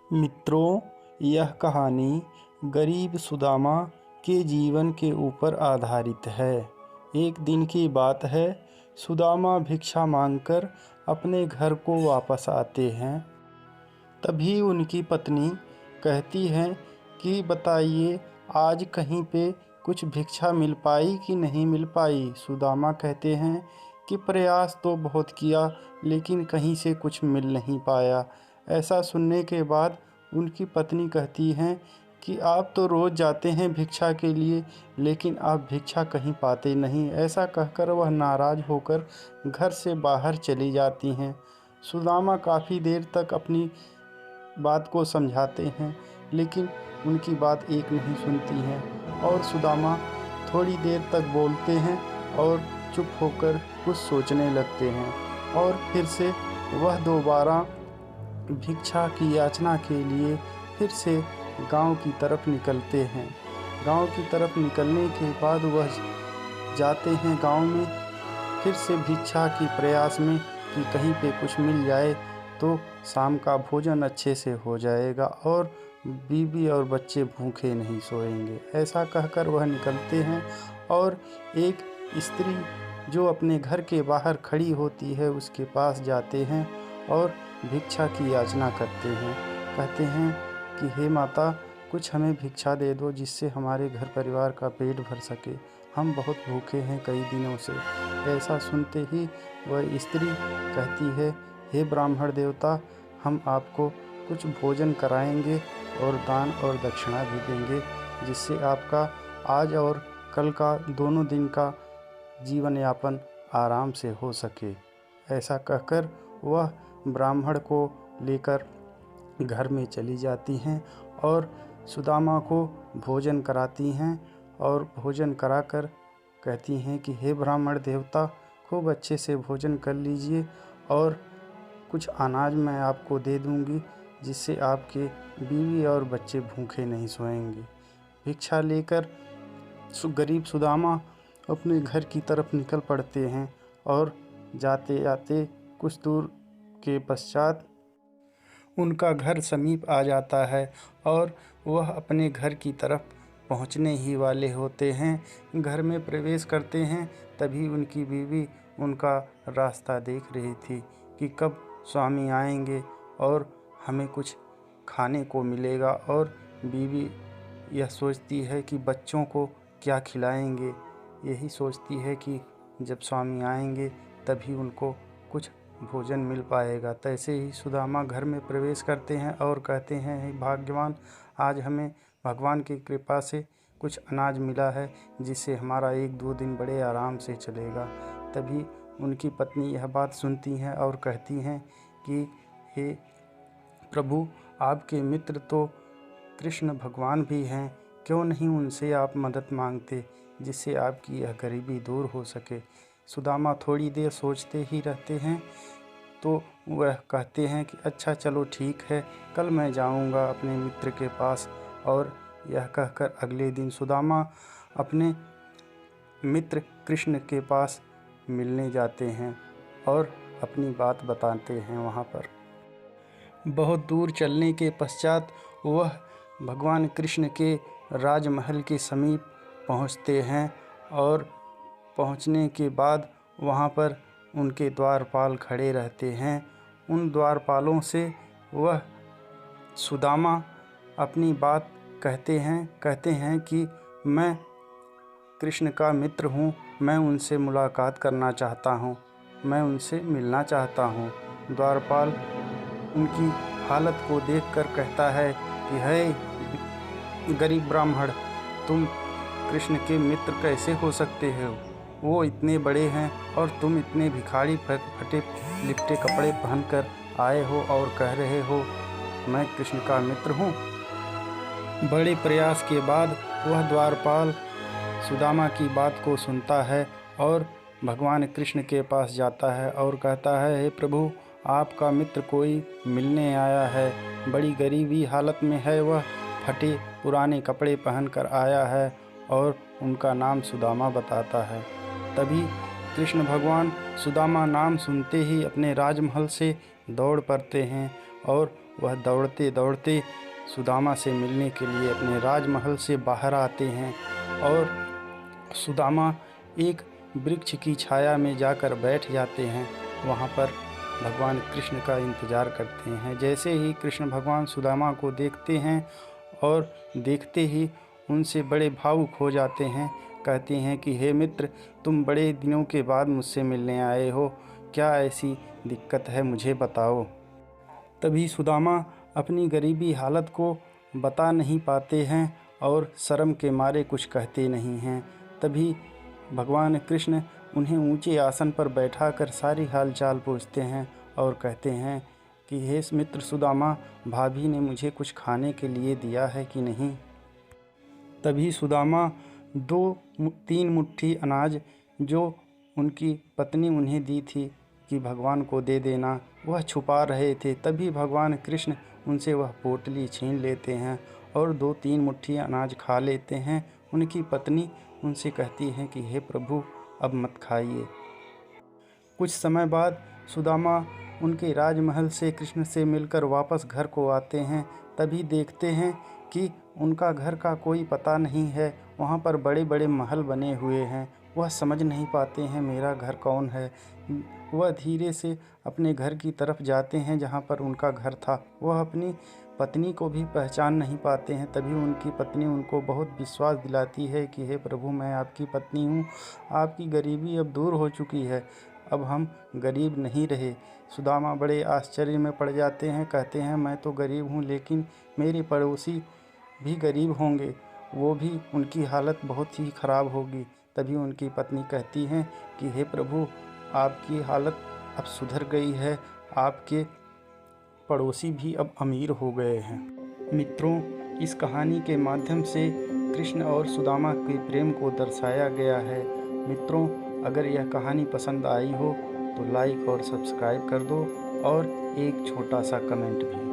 मित्रों, यह कहानी गरीब सुदामा के जीवन के ऊपर आधारित है। एक दिन की बात है, सुदामा भिक्षा मांगकर अपने घर को वापस आते हैं। तभी उनकी पत्नी कहती है कि बताइए, आज कहीं पे कुछ भिक्षा मिल पाई कि नहीं मिल पाई। सुदामा कहते हैं कि प्रयास तो बहुत किया, लेकिन कहीं से कुछ मिल नहीं पाया। ऐसा सुनने के बाद उनकी पत्नी कहती हैं कि आप तो रोज़ जाते हैं भिक्षा के लिए, लेकिन आप भिक्षा कहीं पाते नहीं। ऐसा कहकर वह नाराज़ होकर घर से बाहर चली जाती हैं। सुदामा काफ़ी देर तक अपनी बात को समझाते हैं, लेकिन उनकी बात एक नहीं सुनती हैं और सुदामा थोड़ी देर तक बोलते हैं और चुप होकर कुछ सोचने लगते हैं। और फिर से वह दोबारा भिक्षा की याचना के लिए फिर से गांव की तरफ निकलते हैं। गांव की तरफ निकलने के बाद वह जाते हैं गांव में फिर से भिक्षा की प्रयास में कि कहीं पे कुछ मिल जाए तो शाम का भोजन अच्छे से हो जाएगा और बीवी और बच्चे भूखे नहीं सोएंगे। ऐसा कहकर वह निकलते हैं और एक स्त्री जो अपने घर के बाहर खड़ी होती है उसके पास जाते हैं और भिक्षा की याचना करते हैं। कहते हैं कि हे माता, कुछ हमें भिक्षा दे दो जिससे हमारे घर परिवार का पेट भर सके। हम बहुत भूखे हैं कई दिनों से। ऐसा सुनते ही वह स्त्री कहती है, हे ब्राह्मण देवता, हम आपको कुछ भोजन कराएंगे और दान और दक्षिणा भी देंगे, जिससे आपका आज और कल का दोनों दिन का जीवन यापन आराम से हो सके। ऐसा कहकर वह ब्राह्मण को लेकर घर में चली जाती हैं और सुदामा को भोजन कराती हैं और भोजन कराकर कहती हैं कि हे ब्राह्मण देवता, खूब अच्छे से भोजन कर लीजिए और कुछ अनाज मैं आपको दे दूंगी, जिससे आपके बीवी और बच्चे भूखे नहीं सोएंगे। भिक्षा लेकर गरीब सुदामा अपने घर की तरफ निकल पड़ते हैं और जाते जाते कुछ दूर के पश्चात उनका घर समीप आ जाता है और वह अपने घर की तरफ पहुंचने ही वाले होते हैं। घर में प्रवेश करते हैं, तभी उनकी बीवी उनका रास्ता देख रही थी कि कब स्वामी आएंगे और हमें कुछ खाने को मिलेगा। और बीवी यह सोचती है कि बच्चों को क्या खिलाएंगे। यही सोचती है कि जब स्वामी आएंगे तभी उनको कुछ भोजन मिल पाएगा। तैसे ही सुदामा घर में प्रवेश करते हैं और कहते हैं, हे भाग्यवान, आज हमें भगवान की कृपा से कुछ अनाज मिला है, जिससे हमारा 1-2 दिन बड़े आराम से चलेगा। तभी उनकी पत्नी यह बात सुनती हैं और कहती हैं कि हे प्रभु, आपके मित्र तो कृष्ण भगवान भी हैं, क्यों नहीं उनसे आप मदद मांगते, जिससे आपकी यह गरीबी दूर हो सके। सुदामा थोड़ी देर सोचते ही रहते हैं, तो वह कहते हैं कि अच्छा चलो ठीक है, कल मैं जाऊंगा अपने मित्र के पास। और यह कहकर अगले दिन सुदामा अपने मित्र कृष्ण के पास मिलने जाते हैं और अपनी बात बताते हैं। वहाँ पर बहुत दूर चलने के पश्चात वह भगवान कृष्ण के राजमहल के समीप पहुँचते हैं और पहुँचने के बाद वहाँ पर उनके द्वारपाल खड़े रहते हैं। उन द्वारपालों से वह सुदामा अपनी बात कहते हैं कि मैं कृष्ण का मित्र हूँ, मैं उनसे मुलाकात करना चाहता हूँ, मैं उनसे मिलना चाहता हूँ। द्वारपाल उनकी हालत को देखकर कहता है कि हे गरीब ब्राह्मण, तुम कृष्ण के मित्र कैसे हो सकते हो? वो इतने बड़े हैं और तुम इतने भिखारी फटे लिपटे कपड़े पहनकर आए हो और कह रहे हो मैं कृष्ण का मित्र हूँ। बड़े प्रयास के बाद वह द्वारपाल सुदामा की बात को सुनता है और भगवान कृष्ण के पास जाता है और कहता है, हे प्रभु, आपका मित्र कोई मिलने आया है, बड़ी गरीबी हालत में है, वह फटे पुराने कपड़े पहनकर आया है और उनका नाम सुदामा बताता है। तभी कृष्ण भगवान सुदामा नाम सुनते ही अपने राजमहल से दौड़ पड़ते हैं और वह दौड़ते दौड़ते सुदामा से मिलने के लिए अपने राजमहल से बाहर आते हैं और सुदामा एक वृक्ष की छाया में जाकर बैठ जाते हैं। वहाँ पर भगवान कृष्ण का इंतज़ार करते हैं। जैसे ही कृष्ण भगवान सुदामा को देखते हैं और देखते ही उनसे बड़े भावुक हो जाते हैं। कहते हैं कि हे मित्र, तुम बड़े दिनों के बाद मुझसे मिलने आए हो, क्या ऐसी दिक्कत है, मुझे बताओ। तभी सुदामा अपनी गरीबी हालत को बता नहीं पाते हैं और शर्म के मारे कुछ कहते नहीं हैं। तभी भगवान कृष्ण उन्हें ऊंचे आसन पर बैठाकर सारी हालचाल पूछते हैं और कहते हैं कि हे मित्र सुदामा, भाभी ने मुझे कुछ खाने के लिए दिया है कि नहीं। तभी सुदामा 2-3 मुट्ठी अनाज जो उनकी पत्नी उन्हें दी थी कि भगवान को दे देना, वह छुपा रहे थे। तभी भगवान कृष्ण उनसे वह पोटली छीन लेते हैं और 2-3 मुट्ठी अनाज खा लेते हैं। उनकी पत्नी उनसे कहती हैं कि हे प्रभु, अब मत खाइए। कुछ समय बाद सुदामा उनके राजमहल से कृष्ण से मिलकर वापस घर को आते हैं। तभी देखते हैं कि उनका घर का कोई पता नहीं है। वहाँ पर बड़े बड़े महल बने हुए हैं। वह समझ नहीं पाते हैं मेरा घर कौन है। वह धीरे से अपने घर की तरफ जाते हैं जहाँ पर उनका घर था। वह अपनी पत्नी को भी पहचान नहीं पाते हैं। तभी उनकी पत्नी उनको बहुत विश्वास दिलाती है कि हे प्रभु, मैं आपकी पत्नी हूँ, आपकी गरीबी अब दूर हो चुकी है, अब हम गरीब नहीं रहे। सुदामा बड़े आश्चर्य में पड़ जाते हैं। कहते हैं मैं तो गरीब हूँ, लेकिन मेरे पड़ोसी भी गरीब होंगे, वो भी, उनकी हालत बहुत ही ख़राब होगी। तभी उनकी पत्नी कहती हैं कि हे प्रभु, आपकी हालत अब सुधर गई है, आपके पड़ोसी भी अब अमीर हो गए हैं। मित्रों, इस कहानी के माध्यम से कृष्ण और सुदामा के प्रेम को दर्शाया गया है। मित्रों, अगर यह कहानी पसंद आई हो तो लाइक और सब्सक्राइब कर दो और एक छोटा सा कमेंट भी।